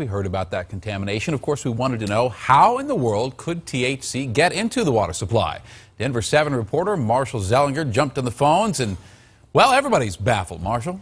we heard about that contamination. Of course, we wanted to know how in the world could THC get into the water supply. Denver 7 reporter Marshall Zelinger jumped on the phones and, well, everybody's baffled. Marshall?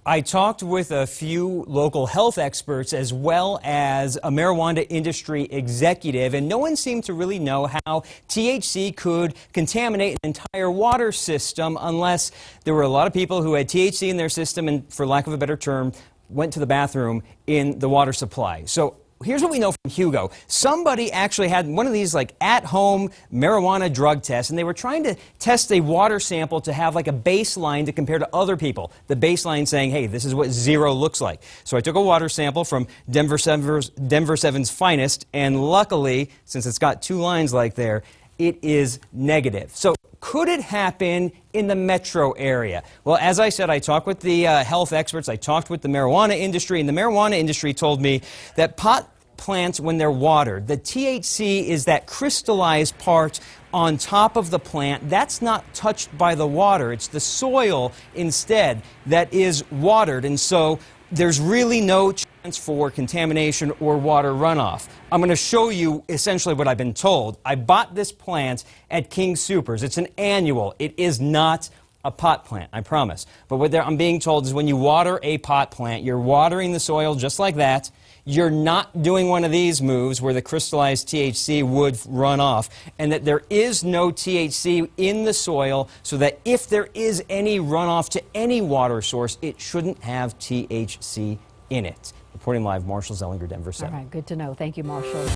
I talked with a few local health experts as well as a marijuana industry executive, and no one seemed to really know how THC could contaminate an entire water system unless there were a lot of people who had THC in their system and, for lack of a better term, went to the bathroom in the water supply. So here's what we know from Hugo. Somebody actually had one of these like at-home marijuana drug tests, and they were trying to test a water sample to have like a baseline to compare to other people. The baseline saying, hey, this is what zero looks like. So I took a water sample from Denver 7's finest, and luckily, since it's got two lines like there, it is negative. So could it happen in the metro area? Well, as I said, I talked with the health experts, I talked with the marijuana industry, and the marijuana industry told me that pot plants, when they're watered, the THC is that crystallized part on top of the plant. That's not touched by the water. It's the soil instead that is watered, and so there's really no chance for contamination or water runoff. I'm going to show you essentially what I've been told. I bought this plant at King Soopers. It's an annual. It is not a pot plant, I promise. But what I'm being told is when you water a pot plant, you're watering the soil just like that. You're not doing one of these moves where the crystallized THC would run off, and that there is no THC in the soil, so that if there is any runoff to any water source, it shouldn't have THC in it. Reporting live, Marshall Zelinger, Denver 7. All right, good to know. Thank you, Marshall.